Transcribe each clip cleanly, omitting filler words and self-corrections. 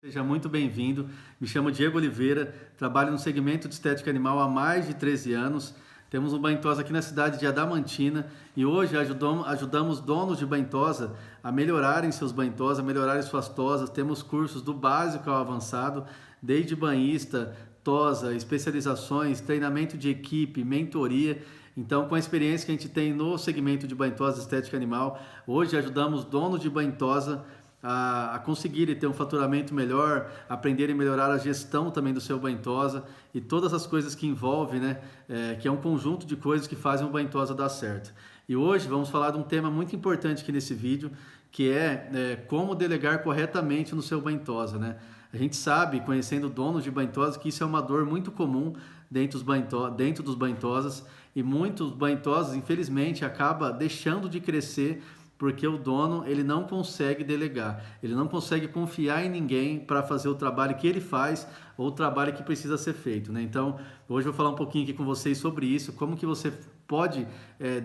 Seja muito bem-vindo. Me chamo Diego Oliveira, trabalho no segmento de estética animal há mais de 13 anos. Temos um banho tosa aqui na cidade de Adamantina e hoje ajudamos donos de banho tosa a melhorarem seus banho tosa, a melhorarem suas tosas. Temos cursos do básico ao avançado, desde banhista, tosa, especializações, treinamento de equipe, mentoria. Então, com a experiência que a gente tem no segmento de banho tosa estética animal, hoje ajudamos donos de banho tosa a conseguirem ter um faturamento melhor, aprenderem a melhorar a gestão também do seu banho tosa e todas as coisas que envolvem, né? Que é um conjunto de coisas que fazem o banho tosa dar certo. E hoje vamos falar de um tema muito importante aqui nesse vídeo, que é como delegar corretamente no seu banho tosa, né? A gente sabe, conhecendo donos de banho tosa, que isso é uma dor muito comum dentro dos banho tosas, e muitos banho tosas, infelizmente, acaba deixando de crescer porque o dono ele não consegue delegar, ele não consegue confiar em ninguém para fazer o trabalho que ele faz ou o trabalho que precisa ser feito, né? Então, hoje eu vou falar um pouquinho aqui com vocês sobre isso, como que você pode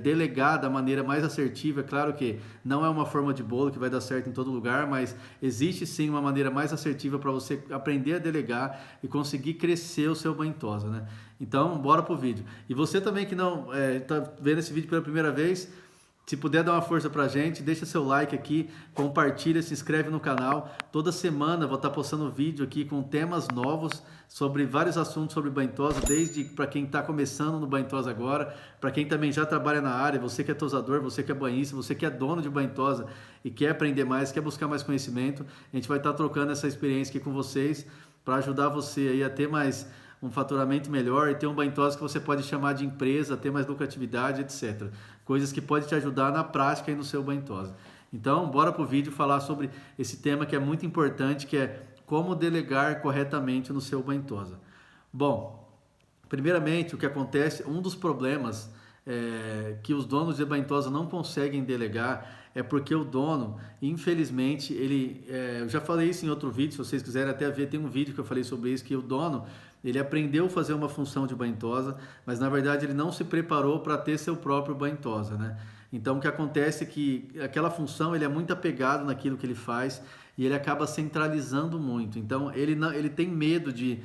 delegar da maneira mais assertiva. É claro que não é uma forma de bolo que vai dar certo em todo lugar, mas existe sim uma maneira mais assertiva para você aprender a delegar e conseguir crescer o seu banho tosa, né? Então, bora pro vídeo. E você também que não está vendo esse vídeo pela primeira vez, se puder dar uma força pra gente, deixa seu like aqui, compartilha, se inscreve no canal. Toda semana vou estar postando vídeo aqui com temas novos sobre vários assuntos sobre banho tosa, desde para quem está começando no banho tosa agora, para quem também já trabalha na área, você que é tosador, você que é banhista, você que é dono de banho tosa e quer aprender mais, quer buscar mais conhecimento, a gente vai estar trocando essa experiência aqui com vocês para ajudar você aí a ter mais um faturamento melhor e ter um banho tosa que você pode chamar de empresa, ter mais lucratividade, etc. Coisas que podem te ajudar na prática e no seu banho tosa. Então, bora pro vídeo falar sobre esse tema que é muito importante, que é como delegar corretamente no seu banho tosa. Bom, primeiramente, o que acontece, um dos problemas que os donos de banho tosa não conseguem delegar é porque o dono, infelizmente, eu já falei isso em outro vídeo, se vocês quiserem até ver, tem um vídeo que eu falei sobre isso, que o dono, ele aprendeu a fazer uma função de banho tosa, mas na verdade ele não se preparou para ter seu próprio banho tosa, né? Então o que acontece é que aquela função, ele é muito apegado naquilo que ele faz e ele acaba centralizando muito. Então ele tem medo de,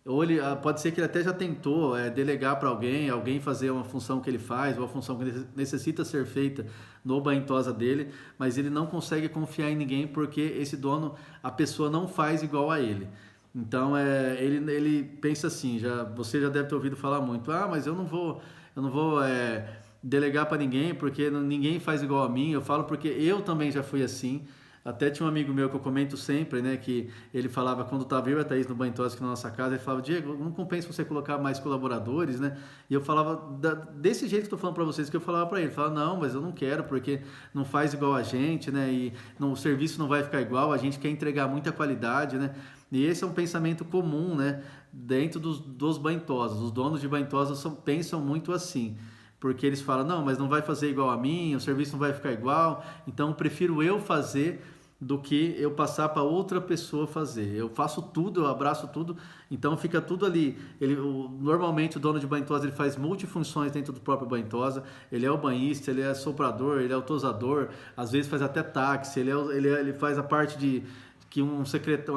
ou pode ser que ele até já tentou delegar para alguém fazer uma função que ele faz, ou a função que necessita ser feita no banho tosa dele, mas ele não consegue confiar em ninguém porque esse dono, a pessoa não faz igual a ele. Então ele pensa assim, você já deve ter ouvido falar muito, mas eu não vou delegar para ninguém porque ninguém faz igual a mim. Eu falo porque eu também já fui assim. Até tinha um amigo meu que eu comento sempre, né, que ele falava, quando estava eu e a Thaís no banho tosa aqui na nossa casa, ele falava: Diego, não compensa você colocar mais colaboradores, né? E eu falava desse jeito que estou falando para vocês, que eu falava para ele, não, mas eu não quero, porque não faz igual a gente, né? E o serviço não vai ficar igual, a gente quer entregar muita qualidade, né? E esse é um pensamento comum, né, dentro dos banho tosas. Os donos de banho tosa pensam muito assim, porque eles falam: não, mas não vai fazer igual a mim, o serviço não vai ficar igual, então prefiro eu fazer do que eu passar para outra pessoa fazer. Eu faço tudo, eu abraço tudo, então fica tudo ali. Normalmente o dono de banho tosa, ele faz multifunções dentro do próprio banho tosa. Ele é o banhista, ele é soprador, ele é o tosador, às vezes faz até táxi, ele faz a parte de que uma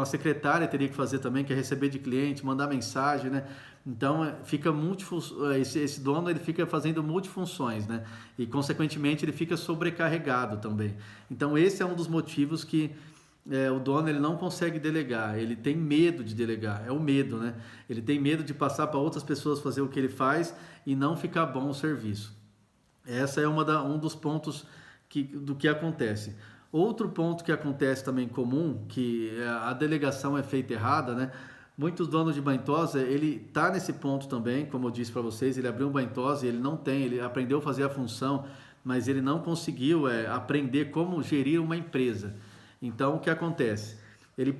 secretária teria que fazer também, que é receber de cliente, mandar mensagem, né? Então fica esse dono, ele fica fazendo multifunções, né? E consequentemente ele fica sobrecarregado também. Então esse é um dos motivos que o dono ele não consegue delegar, ele tem medo de delegar, é o medo, né? Ele tem medo de passar para outras pessoas fazer o que ele faz e não ficar bom o serviço. Essa é um dos pontos do que acontece. Outro ponto que acontece também comum, que a delegação é feita errada, né? Muitos donos de banho tosa, ele está nesse ponto também, como eu disse para vocês, ele abriu um banho tosa e ele aprendeu a fazer a função, mas ele não conseguiu aprender como gerir uma empresa. Então, o que acontece? Ele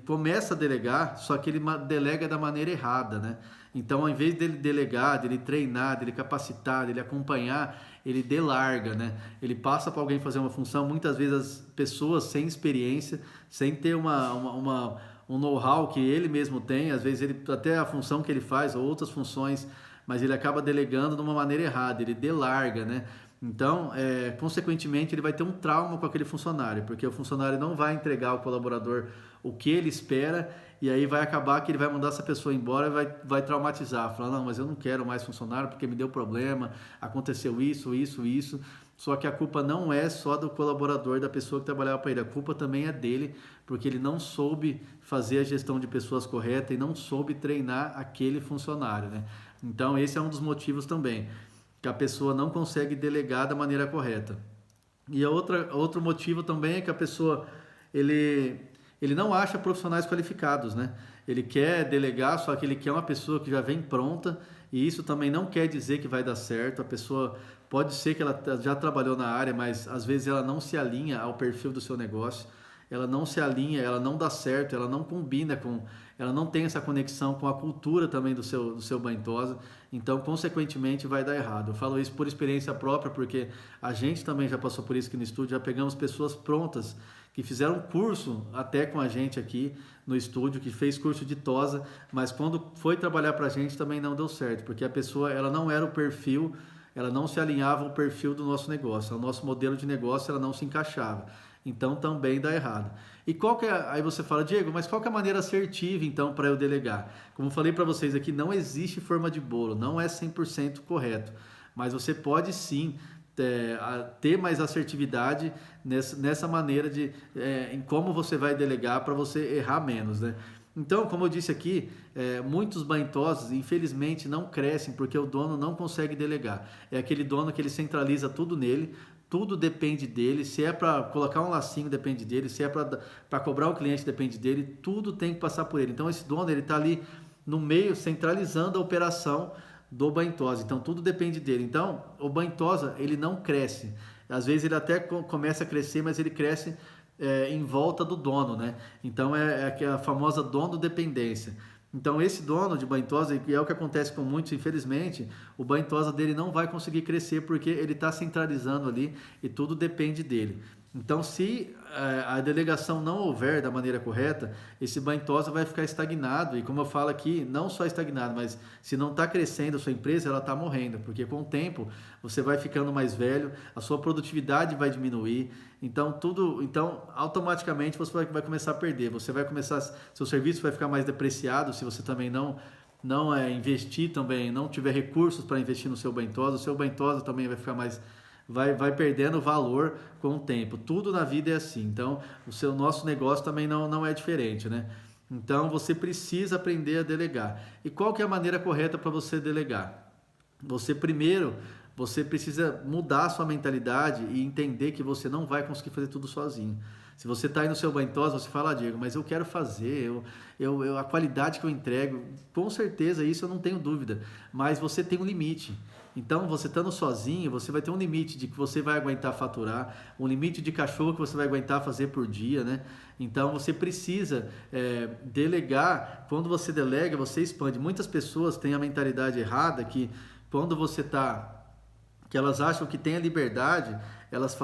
começa a delegar, só que ele delega da maneira errada, né? Então, ao invés dele delegar, dele treinar, dele capacitar, dele acompanhar, ele delarga, né? Ele passa para alguém fazer uma função, muitas vezes as pessoas sem experiência, sem ter um know-how que ele mesmo tem, às vezes até a função que ele faz, ou outras funções, mas ele acaba delegando de uma maneira errada, ele delarga, né? Então, consequentemente, ele vai ter um trauma com aquele funcionário, porque o funcionário não vai entregar ao colaborador o que ele espera, e aí vai acabar que ele vai mandar essa pessoa embora e vai traumatizar, falar, não, mas eu não quero mais funcionário porque me deu problema, aconteceu isso. Só que a culpa não é só do colaborador, da pessoa que trabalhava para ele, a culpa também é dele, porque ele não soube fazer a gestão de pessoas correta e não soube treinar aquele funcionário, né? Então esse é um dos motivos também, que a pessoa não consegue delegar da maneira correta. E outro motivo também é que a pessoa, ele não acha profissionais qualificados, né? Ele quer delegar, só que ele quer uma pessoa que já vem pronta, e isso também não quer dizer que vai dar certo. A pessoa pode ser que ela já trabalhou na área, mas às vezes ela não se alinha ao perfil do seu negócio, ela não se alinha, ela não dá certo, ela não combina ela não tem essa conexão com a cultura também do seu Bantosa, então consequentemente vai dar errado. Eu falo isso por experiência própria, porque a gente também já passou por isso aqui no estúdio, já pegamos pessoas prontas, que fizeram curso até com a gente aqui no estúdio, que fez curso de tosa, mas quando foi trabalhar para a gente também não deu certo, porque a pessoa ela não era o perfil, ela não se alinhava ao perfil do nosso negócio, ao nosso modelo de negócio ela não se encaixava. Então também dá errado. E qual que é, aí você fala, Diego, mas qual que é a maneira assertiva então para eu delegar? Como eu falei para vocês aqui, não existe forma de bolo, não é 100% correto, mas você pode sim ter mais assertividade nessa maneira em como você vai delegar para você errar menos, né? Então, como eu disse aqui, muitos bantosos, infelizmente, não crescem porque o dono não consegue delegar. É aquele dono que ele centraliza tudo nele, tudo depende dele, se é para colocar um lacinho depende dele, se é para cobrar o cliente depende dele, tudo tem que passar por ele. Então esse dono ele está ali no meio centralizando a operação do bantosa, então tudo depende dele. Então o bantosa ele não cresce, às vezes ele até começa a crescer, mas ele cresce em volta do dono, né? Então é a famosa dono dependência. Então esse dono de bantosa, e é o que acontece com muitos, infelizmente, o bantosa dele não vai conseguir crescer porque ele está centralizando ali e tudo depende dele. Então se a delegação não houver da maneira correta, esse bantosa vai ficar estagnado, e como eu falo aqui, não só estagnado, mas se não está crescendo a sua empresa, ela está morrendo, porque com o tempo você vai ficando mais velho, a sua produtividade vai diminuir, então automaticamente você vai começar a perder, seu serviço vai ficar mais depreciado se você também não investir também, não tiver recursos para investir no seu bantosa, o seu bantosa também vai ficar mais vai perdendo valor com o tempo. Tudo na vida é assim. Então, nosso negócio também não é diferente, né? Então, você precisa aprender a delegar. E qual que é a maneira correta para você delegar? Você precisa mudar a sua mentalidade e entender que você não vai conseguir fazer tudo sozinho. Se você está aí no seu bantosa, você fala, Diego, mas eu quero fazer, a qualidade que eu entrego, com certeza isso eu não tenho dúvida, mas você tem um limite. Então, você estando sozinho, você vai ter um limite de que você vai aguentar faturar, um limite de cachorro que você vai aguentar fazer por dia, né? Então, você precisa delegar. Quando você delega, você expande. Muitas pessoas têm a mentalidade errada que quando que elas acham que tem a liberdade, elas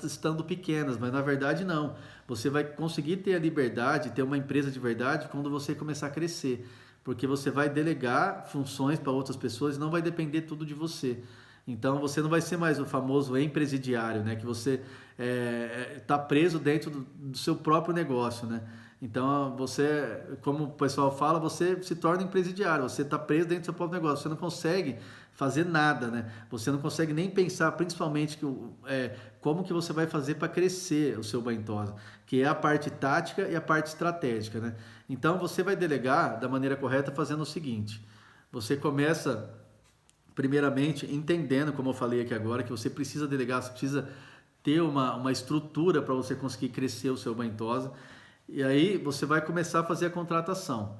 estando pequenas, mas na verdade não. Você vai conseguir ter a liberdade, ter uma empresa de verdade quando você começar a crescer. Porque você vai delegar funções para outras pessoas e não vai depender tudo de você. Então você não vai ser mais o famoso empresidiário, né? Que você está preso dentro do seu próprio negócio, né? Então você, como o pessoal fala, você se torna empresidiário, você está preso dentro do seu próprio negócio, você não consegue fazer nada, né? Você não consegue nem pensar, principalmente, como que você vai fazer para crescer o seu bantosa, que é a parte tática e a parte estratégica, né? Então você vai delegar da maneira correta fazendo o seguinte: você começa primeiramente entendendo, como eu falei aqui agora, que você precisa delegar, você precisa ter uma estrutura para você conseguir crescer o seu bantosa, e aí você vai começar a fazer a contratação.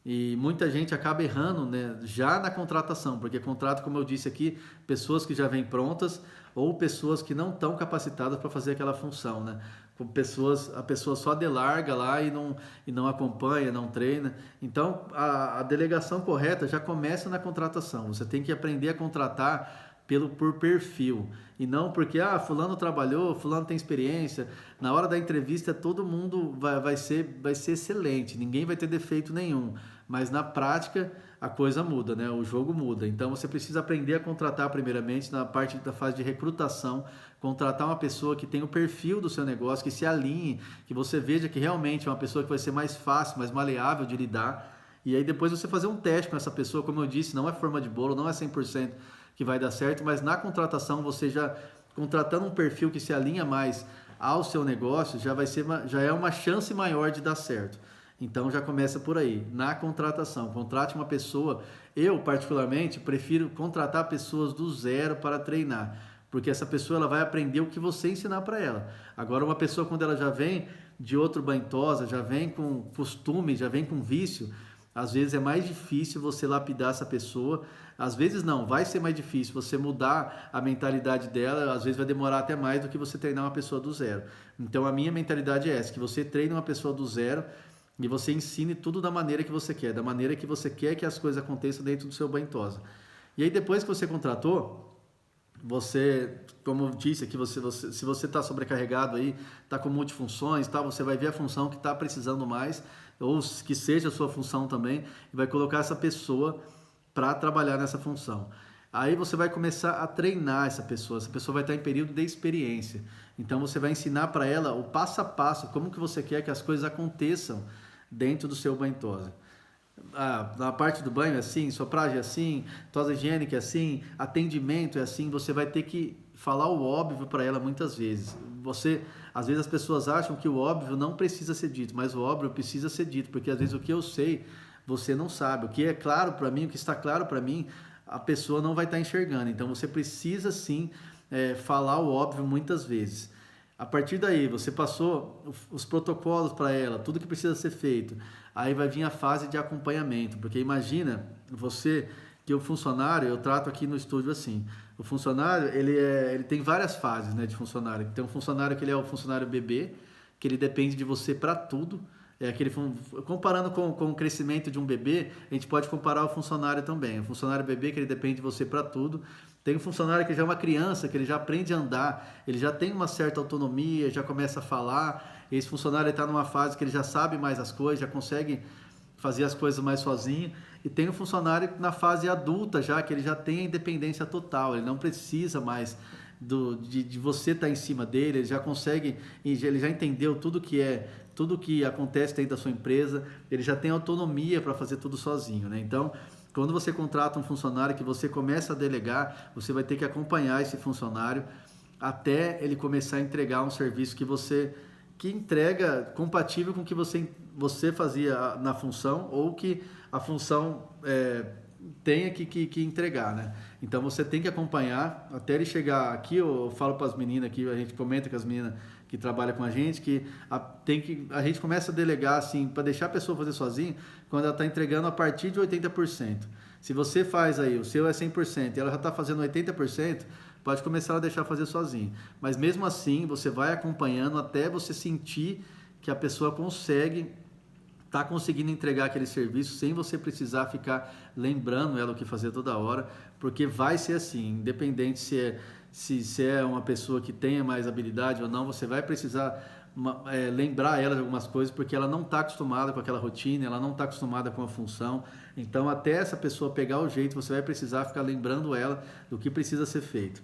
E muita gente acaba errando, né, já na contratação, porque contrato, como eu disse aqui, pessoas que já vêm prontas ou pessoas que não estão capacitadas para fazer aquela função, né? A pessoa só delarga lá e não acompanha, não treina. Então, a delegação correta já começa na contratação. Você tem que aprender a contratar por perfil. E não porque, fulano trabalhou, fulano tem experiência. Na hora da entrevista, todo mundo vai ser excelente, ninguém vai ter defeito nenhum. Mas na prática, a coisa muda, né? O jogo muda. Então, você precisa aprender a contratar primeiramente na parte da fase de recrutação, contratar uma pessoa que tem o perfil do seu negócio, que se alinhe, que você veja que realmente é uma pessoa que vai ser mais fácil, mais maleável de lidar. E aí depois você fazer um teste com essa pessoa, como eu disse, não é forma de bolo, não é 100% que vai dar certo, mas na contratação você já contratando um perfil que se alinha mais ao seu negócio, já é uma chance maior de dar certo. Então já começa por aí, na contratação. Contrate uma pessoa, eu particularmente prefiro contratar pessoas do zero para treinar, porque essa pessoa ela vai aprender o que você ensinar para ela. Agora uma pessoa quando ela já vem de outro banho-tosa, já vem com costume, já vem com vício, às vezes é mais difícil você lapidar essa pessoa, às vezes não, vai ser mais difícil você mudar a mentalidade dela, às vezes vai demorar até mais do que você treinar uma pessoa do zero. Então a minha mentalidade é essa, que você treine uma pessoa do zero e você ensine tudo da maneira que você quer, da maneira que você quer que as coisas aconteçam dentro do seu banho-tosa. E aí depois que você contratou, você, como eu disse aqui, se você está sobrecarregado aí, está com multifunções, tá, você vai ver a função que está precisando mais, ou que seja a sua função também, e vai colocar essa pessoa para trabalhar nessa função. Aí você vai começar a treinar essa pessoa vai estar em período de experiência. Então você vai ensinar para ela o passo a passo, como que você quer que as coisas aconteçam dentro do seu banho-tosa. Na parte do banho é assim, sopragem é assim, tosa higiênica é assim, atendimento é assim, você vai ter que falar o óbvio para ela muitas vezes. Às vezes as pessoas acham que o óbvio não precisa ser dito, mas o óbvio precisa ser dito, porque às vezes o que eu sei, você não sabe. O que é claro para mim, o que está claro para mim, a pessoa não vai estar enxergando. Então você precisa sim falar o óbvio muitas vezes. A partir daí, você passou os protocolos para ela, tudo que precisa ser feito. Aí vai vir a fase de acompanhamento, porque imagina que o funcionário, eu trato aqui no estúdio assim, o funcionário, ele tem várias fases, né, de funcionário. Tem um funcionário que ele é o funcionário bebê, que ele depende de você para tudo. Comparando com o crescimento de um bebê, a gente pode comparar o funcionário também. O funcionário bebê, que ele depende de você para tudo. Tem um funcionário que já é uma criança, que ele já aprende a andar, ele já tem uma certa autonomia, já começa a falar. Esse funcionário está numa fase que ele já sabe mais as coisas, já consegue fazer as coisas mais sozinho. E tem um funcionário na fase adulta já, que ele já tem a independência total, ele não precisa mais de você estar em cima dele, ele já consegue, ele já entendeu tudo que acontece dentro da sua empresa, ele já tem autonomia para fazer tudo sozinho, né? Então, quando você contrata um funcionário que você começa a delegar, você vai ter que acompanhar esse funcionário até ele começar a entregar um serviço que entrega compatível com o que você fazia na função ou que a função tenha que entregar, né? Então você tem que acompanhar até ele chegar aqui. Eu falo para as meninas aqui, a gente comenta com as meninas que trabalham com a gente, que a gente começa a delegar assim, para deixar a pessoa fazer sozinha, quando ela está entregando a partir de 80%. Se você faz aí, o seu é 100% e ela já está fazendo 80%, pode começar a deixar fazer sozinho. Mas mesmo assim, você vai acompanhando até você sentir que a pessoa está conseguindo entregar aquele serviço sem você precisar ficar lembrando ela o que fazer toda hora, porque vai ser assim, independente se é uma pessoa que tenha mais habilidade ou não, você vai precisar lembrar ela de algumas coisas, porque ela não está acostumada com aquela rotina, ela não está acostumada com a função. Então, até essa pessoa pegar o jeito, você vai precisar ficar lembrando ela do que precisa ser feito.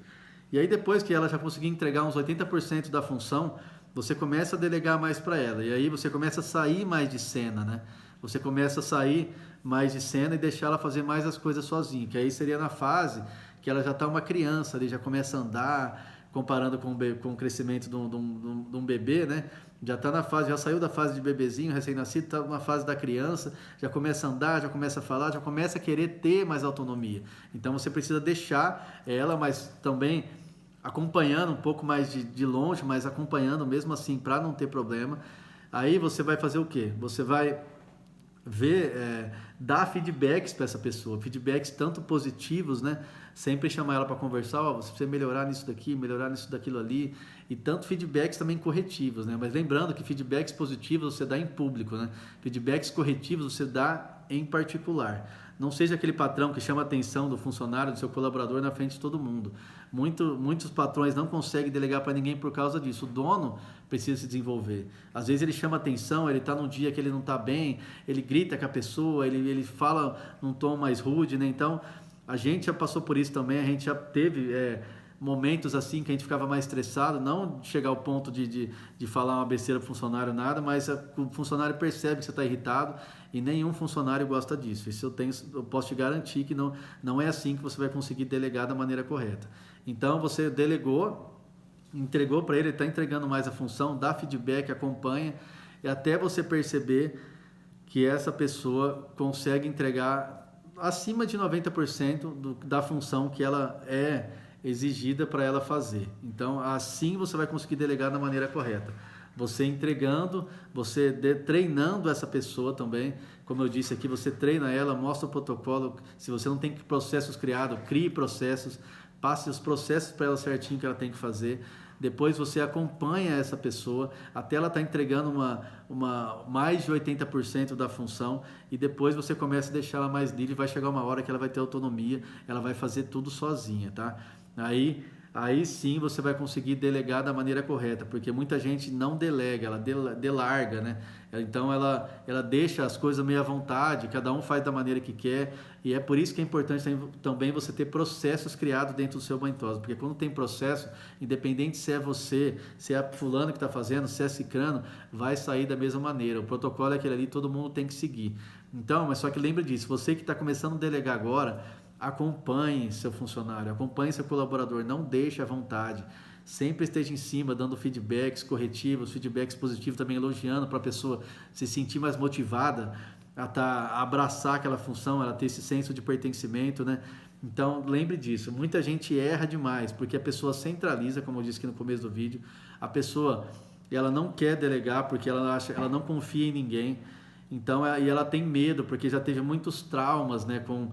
E aí, depois que ela já conseguir entregar uns 80% da função, você começa a delegar mais para ela. E aí você começa a sair mais de cena, né? Você começa a sair mais de cena e deixar ela fazer mais as coisas sozinha, que aí seria na fase que ela já está uma criança, ali já começa a andar, comparando com o crescimento de um bebê, né? Já saiu da fase de bebezinho, recém-nascido, está na fase da criança, já começa a andar, já começa a falar, já começa a querer ter mais autonomia. Então você precisa deixar ela, mas também acompanhando um pouco mais de longe, mas acompanhando mesmo assim, para não ter problema. Aí você vai fazer o quê? Você vai ver dar feedbacks para essa pessoa, feedbacks tanto positivos, né? Sempre chamar ela para conversar, você precisa melhorar nisso daqui, melhorar nisso daquilo ali, e tanto feedbacks também corretivos, né? Mas lembrando que feedbacks positivos você dá em público, né? Feedbacks corretivos você dá em particular. Não seja aquele patrão que chama a atenção do funcionário, do seu colaborador na frente de todo mundo. Muitos patrões não conseguem delegar para ninguém por causa disso. O dono precisa se desenvolver. Às vezes ele chama atenção, ele está num dia que ele não está bem, ele grita com a pessoa, ele fala num tom mais rude, né? Então, a gente já passou por isso também, a gente já teve momentos assim que a gente ficava mais estressado, não chegar ao ponto de falar uma besteira para o funcionário, nada, mas o funcionário percebe que você está irritado e nenhum funcionário gosta disso. Isso eu posso te garantir que não é assim que você vai conseguir delegar da maneira correta. Então, você delegou, entregou para ele está entregando mais a função, dá feedback, acompanha, e até você perceber que essa pessoa consegue entregar acima de 90% da função que ela é exigida para ela fazer. Então, assim você vai conseguir delegar da maneira correta. Você entregando, você treinando essa pessoa também, como eu disse aqui, você treina ela, mostra o protocolo, se você não tem processos criados, crie processos, passe os processos para ela certinho que ela tem que fazer. Depois você acompanha essa pessoa até ela estar entregando mais de 80% da função, e depois você começa a deixar ela mais livre. Vai chegar uma hora que ela vai ter autonomia, ela vai fazer tudo sozinha, tá? Aí sim você vai conseguir delegar da maneira correta, porque muita gente não delega, ela delarga, né? Então ela deixa as coisas meio à vontade, cada um faz da maneira que quer, e é por isso que é importante também você ter processos criados dentro do seu banho-tosa, porque quando tem processo, independente se é você, se é fulano que está fazendo, se é cicrano, vai sair da mesma maneira. O protocolo é aquele ali, todo mundo tem que seguir. Então, mas só que lembra disso, você que está começando a delegar agora, acompanhe seu funcionário, acompanhe seu colaborador, não deixe à vontade, sempre esteja em cima, dando feedbacks corretivos, feedbacks positivos, também elogiando para a pessoa se sentir mais motivada a abraçar aquela função, ela ter esse senso de pertencimento, né? Então, lembre disso, muita gente erra demais, porque a pessoa centraliza, como eu disse aqui no começo do vídeo, a pessoa, ela não quer delegar porque ela não confia em ninguém, então, e ela tem medo, porque já teve muitos traumas, né, com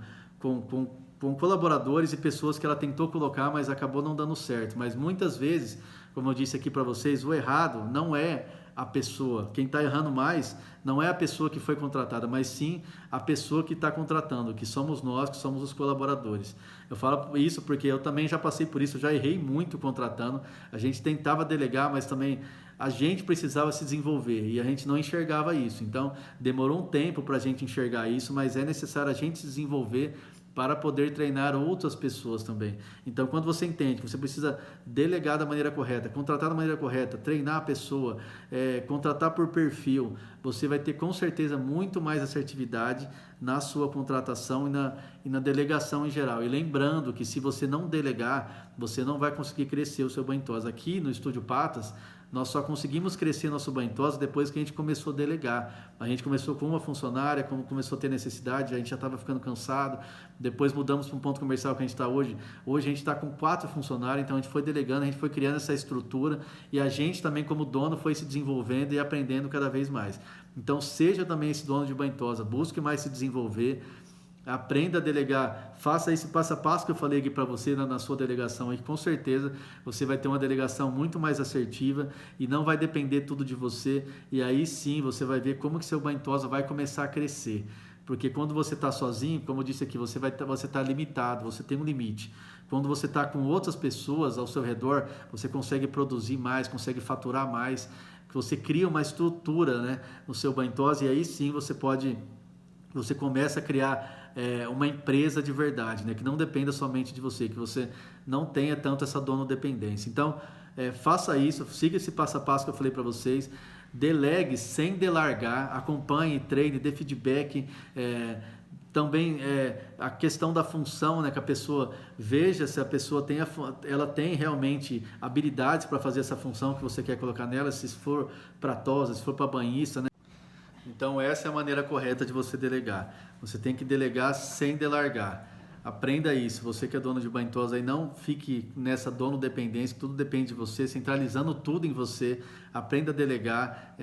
colaboradores e pessoas que ela tentou colocar, mas acabou não dando certo. Mas muitas vezes, como eu disse aqui para vocês, o errado não é a pessoa. Quem está errando mais não é a pessoa que foi contratada, mas sim a pessoa que está contratando, que somos nós, que somos os colaboradores. Eu falo isso porque eu também já passei por isso, já errei muito contratando. A gente tentava delegar, mas também a gente precisava se desenvolver e a gente não enxergava isso. Então, demorou um tempo para a gente enxergar isso, mas é necessário a gente se desenvolver para poder treinar outras pessoas também. Então, quando você entende que você precisa delegar da maneira correta, contratar da maneira correta, treinar a pessoa, contratar por perfil, você vai ter com certeza muito mais assertividade na sua contratação e na delegação em geral. E lembrando que se você não delegar, você não vai conseguir crescer o seu banho-tosa. Aqui no Estúdio Patas, nós só conseguimos crescer nosso banho-tosa depois que a gente começou a delegar. A gente começou com uma funcionária, quando começou a ter necessidade, a gente já estava ficando cansado. Depois mudamos para um ponto comercial que a gente está hoje. Hoje a gente está com 4 funcionários, então a gente foi delegando, a gente foi criando essa estrutura e a gente também como dono foi se desenvolvendo e aprendendo cada vez mais. Então seja também esse dono de banho-tosa, busque mais se desenvolver, aprenda a delegar, faça esse passo a passo que eu falei aqui para você na sua delegação, e com certeza você vai ter uma delegação muito mais assertiva e não vai depender tudo de você, e aí sim você vai ver como que seu banho-tosa vai começar a crescer, porque quando você está sozinho, como eu disse aqui, você está limitado, você tem um limite. Quando você está com outras pessoas ao seu redor, você consegue produzir mais, consegue faturar mais, você cria uma estrutura, né, no seu banho-tosa, e aí sim você começa a criar uma empresa de verdade, né? Que não dependa somente de você, que você não tenha tanto essa dependência. Então, faça isso, siga esse passo a passo que eu falei para vocês, delegue sem delargar, acompanhe, treine, dê feedback, também a questão da função, né, que a pessoa veja se a pessoa ela tem realmente habilidades para fazer essa função que você quer colocar nela, se for para tosa, se for para banhista, né? Então essa é a maneira correta de você delegar. Você tem que delegar sem delargar. Aprenda isso. Você que é dono de banho-tosa aí, não fique nessa dono-dependência, tudo depende de você, centralizando tudo em você. Aprenda a delegar.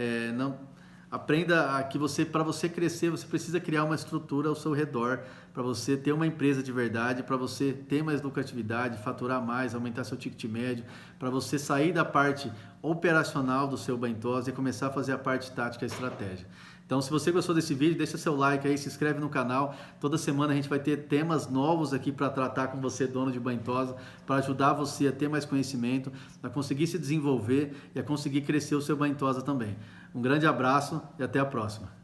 Aprenda que para você crescer, você precisa criar uma estrutura ao seu redor, para você ter uma empresa de verdade, para você ter mais lucratividade, faturar mais, aumentar seu ticket médio, para você sair da parte operacional do seu Baintosa e começar a fazer a parte tática e estratégia. Então, se você gostou desse vídeo, deixa seu like aí, se inscreve no canal. Toda semana a gente vai ter temas novos aqui para tratar com você, dono de Baintosa, para ajudar você a ter mais conhecimento, a conseguir se desenvolver e a conseguir crescer o seu Baintosa também. Um grande abraço e até a próxima.